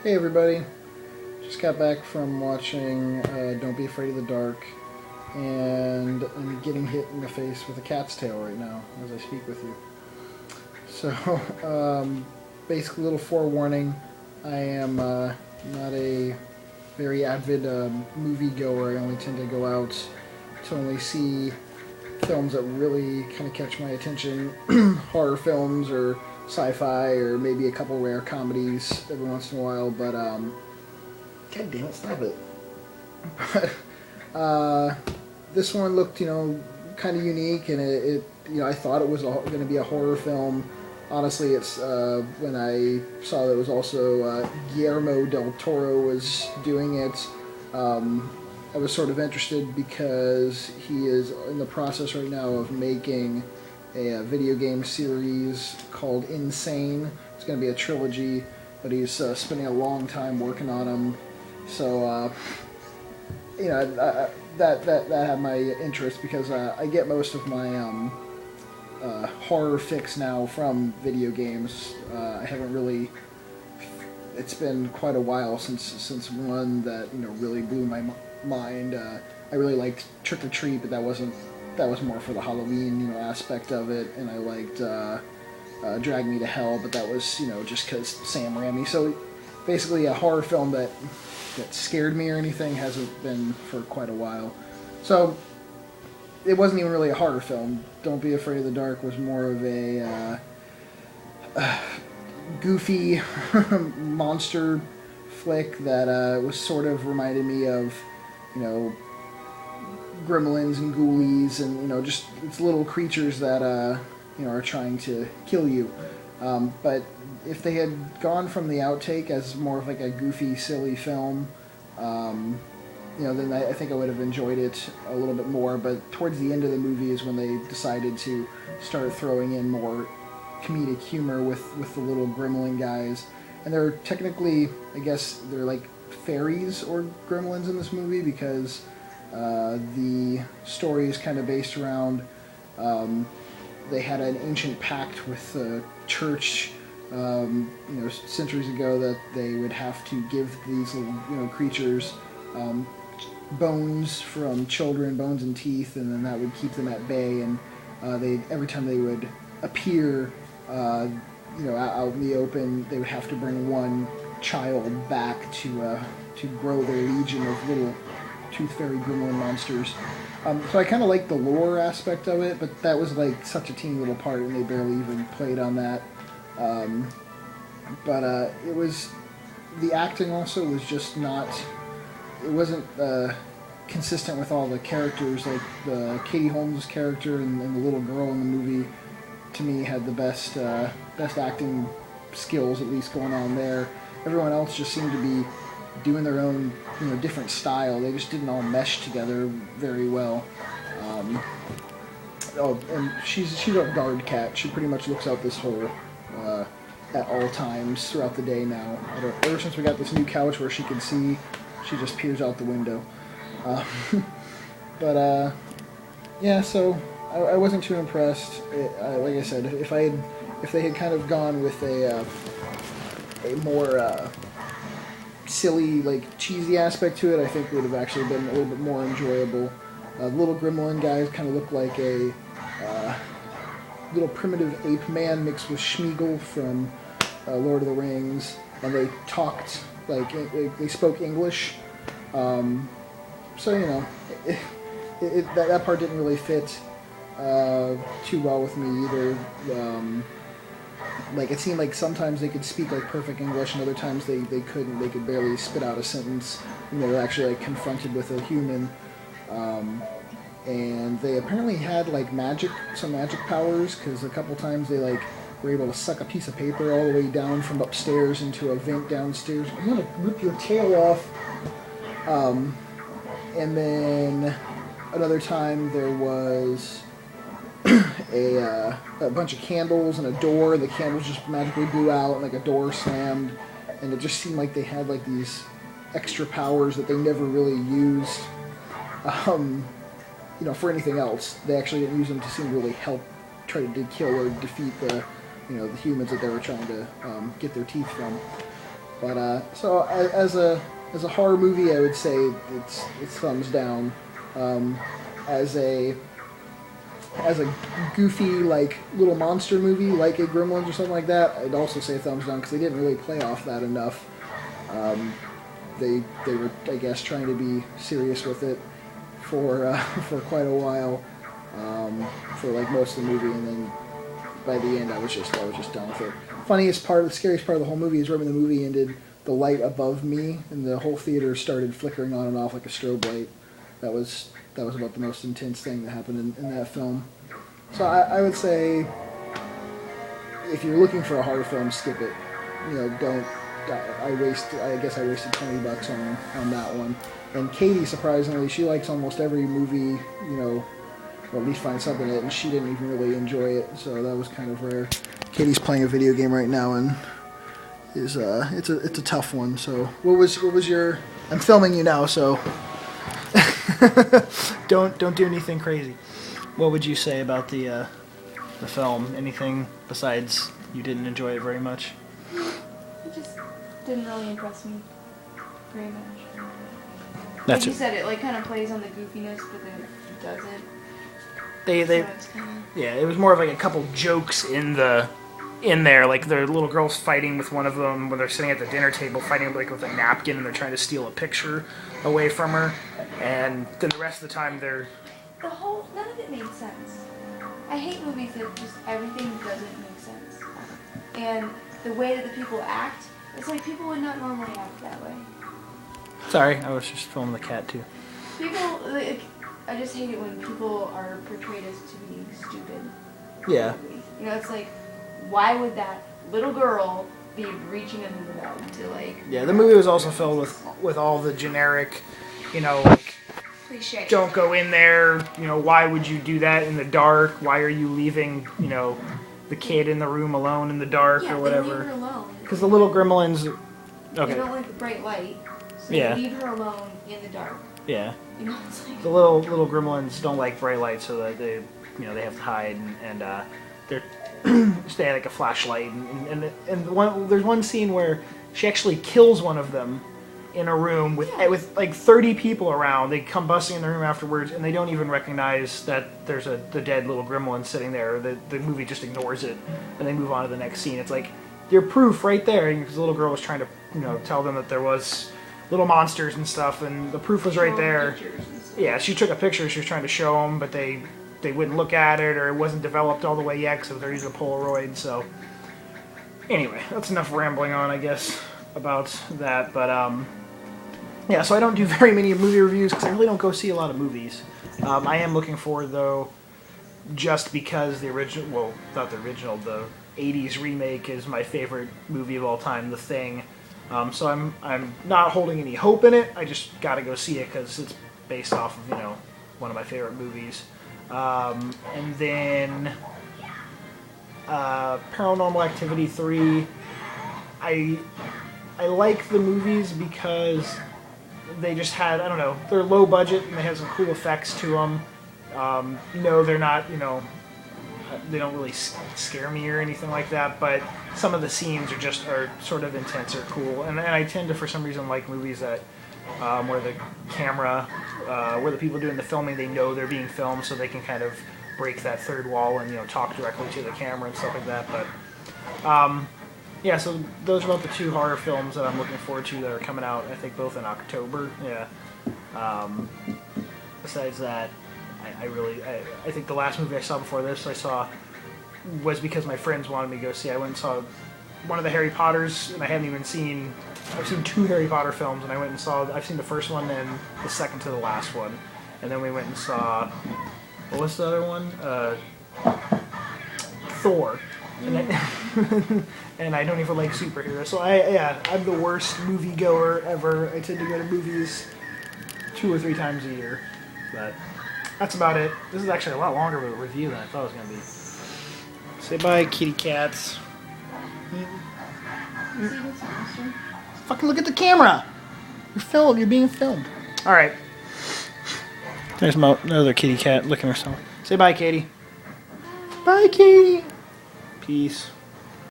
Hey everybody, just got back from watching Don't Be Afraid of the Dark, and I'm getting hit in the face with a cat's tail right now as I speak with you. So, basically, a little forewarning, I am not a very avid movie goer. I only tend to go out to only see films that really kind of catch my attention, horror films or sci-fi or maybe a couple rare comedies every once in a while, but God damn it, stop it. But this one looked, kind of unique, and I thought it was going to be a horror film. Honestly, it's when I saw that it was also Guillermo del Toro was doing it. I was sort of interested because he is in the process right now of making a video game series called Insane. It's going to be a trilogy, but he's spending a long time working on them. So, that had my interest because I get most of my horror fix now from video games. I haven't really. It's been quite a while since one that really blew my mind. I really liked Trick or Treat, but that was more for the Halloween aspect of it, and I liked Drag Me to Hell, but that was just because Sam Raimi. So basically, a horror film that scared me or anything hasn't been for quite a while. So it wasn't even really a horror film. Don't Be Afraid of the Dark was more of a goofy monster flick that was sort of reminded me of, gremlins and ghoulies and, just it's little creatures that, are trying to kill you. But if they had gone from the outtake as more of like a goofy, silly film, then I think I would have enjoyed it a little bit more. But towards the end of the movie is when they decided to start throwing in more comedic humor with the little gremlin guys. And they're technically, I guess, they're like fairies or gremlins in this movie because the story is kind of based around they had an ancient pact with the church centuries ago that they would have to give these little creatures bones from children, bones and teeth, and then that would keep them at bay. And they every time they would appear, out in the open, they would have to bring one child back to grow their legion of little tooth fairy gremlin monsters. So I kind of like the lore aspect of it, but that was like such a teeny little part, and they barely even played on that. But it was the acting also was just not. It wasn't consistent with all the characters. Like the Katie Holmes character and the little girl in the movie, to me, had the best acting skills, at least going on there. Everyone else just seemed to be doing their own different style. They just didn't all mesh together very well. And she's a guard cat. She pretty much looks out this hole at all times throughout the day now. Ever since we got this new couch where she can see, she just peers out the window. But yeah, so I wasn't too impressed. Like I said, if they had kind of gone with a more silly, like cheesy aspect to it, I think it would have actually been a little bit more enjoyable. Little gremlin guys kind of look like a little primitive ape man mixed with Schmeagol from Lord of the Rings, and they talked like they spoke English. So that part didn't really fit too well with me either. Like it seemed like sometimes they could speak like perfect English, and other times they couldn't. They could barely spit out a sentence when they were actually like confronted with a human. And they apparently had like some magic powers, because a couple times they like were able to suck a piece of paper all the way down from upstairs into a vent downstairs. I'm gonna rip your tail off. And then another time there was a bunch of candles and a door, and the candles just magically blew out, and like a door slammed, and it just seemed like they had like these extra powers that they never really used for anything else. They actually didn't use them to seem to really help try to kill or defeat the humans that they were trying to get their teeth from. So as a horror movie, I would say it's thumbs down. As a goofy like little monster movie like a Gremlins or something like that, I'd also say thumbs down because they didn't really play off that enough. They were, I guess, trying to be serious with it for quite a while, for like most of the movie, and then by the end I was just done with it. Funniest part, the scariest part of the whole movie is right when the movie ended, the light above me and the whole theater started flickering on and off like a strobe light. That was about the most intense thing that happened in that film. So I would say, if you're looking for a horror film, skip it. Don't. I guess I wasted $20 on that one. And Katie, surprisingly, she likes almost every movie, or at least finds something in it, and she didn't even really enjoy it. So that was kind of rare. Katie's playing a video game right now, and it's a tough one. So what was your? I'm filming you now, so. Don't do anything crazy. What would you say about the film? Anything besides you didn't enjoy it very much? It just didn't really impress me very much. That's like you said, it like kind of plays on the goofiness, but then it doesn't. Yeah, it was more of like a couple jokes in there, like the little girl's fighting with one of them when they're sitting at the dinner table, fighting like with a napkin, and they're trying to steal a picture away from her, and then the rest of the time none of it made sense. I hate movies that just everything doesn't make sense, and the way that the people act, it's like people would not normally act that way. Sorry, I was just filming the cat too. I just hate it when people are portrayed as to being stupid. Yeah. It's like, why would that little girl be reaching under the bed to like... Yeah, the movie was also filled with all the generic, like... Cliche. Don't go in there, why would you do that in the dark? Why are you leaving, the kid in the room alone in the dark or whatever? Leave her alone. Because the little gremlins... Okay. They don't like the bright light, so yeah. Leave her alone in the dark. Yeah. It's like... The little gremlins don't like bright light, so that they have to hide, and they're they had like a flashlight, and there's one scene where she actually kills one of them in a room with like 30 people around. They come busting in the room afterwards, and they don't even recognize that there's the dead little gremlin sitting there. The movie just ignores it, and they move on to the next scene. It's like, your proof right there, because the little girl was trying to tell them that there was little monsters and stuff, and the proof was right there. Yeah, she took a picture. She was trying to show them, but they wouldn't look at it, or it wasn't developed all the way yet because they're using a Polaroid. So anyway, that's enough rambling on, I guess, about that. But yeah, so I don't do very many movie reviews because I really don't go see a lot of movies. I am looking forward, though, just because the 80s remake is my favorite movie of all time, The Thing. So I'm not holding any hope in it. I just got to go see it because it's based off of one of my favorite movies. And then Paranormal Activity 3. I like the movies because they just had, I don't know, they're low budget and they have some cool effects to them. No, they're not, they don't really scare me or anything like that, but some of the scenes are sort of intense or cool. And I tend to, for some reason, like movies that where the camera, where the people doing the filming, they know they're being filmed, so they can kind of break that third wall and talk directly to the camera and stuff like that. But yeah, so those are about the two horror films that I'm looking forward to that are coming out. I think both in October. Yeah. Besides that, I think the last movie I saw before this was because my friends wanted me to go see. I went and saw one of the Harry Potters, and I hadn't even seen. I've seen 2 Harry Potter films, and I've seen the first one and the second to the last one, and then we went and saw, what was the other one? Thor. And I don't even like superheroes, so I'm the worst moviegoer ever. I tend to go to movies 2 or 3 times a year, but that's about it. This is actually a lot longer of a review than I thought it was going to be. Say bye, kitty cats. Fucking look at the camera! You're being filmed. Alright. There's another kitty cat licking herself. Say bye, Katie. Bye, Katie. Peace.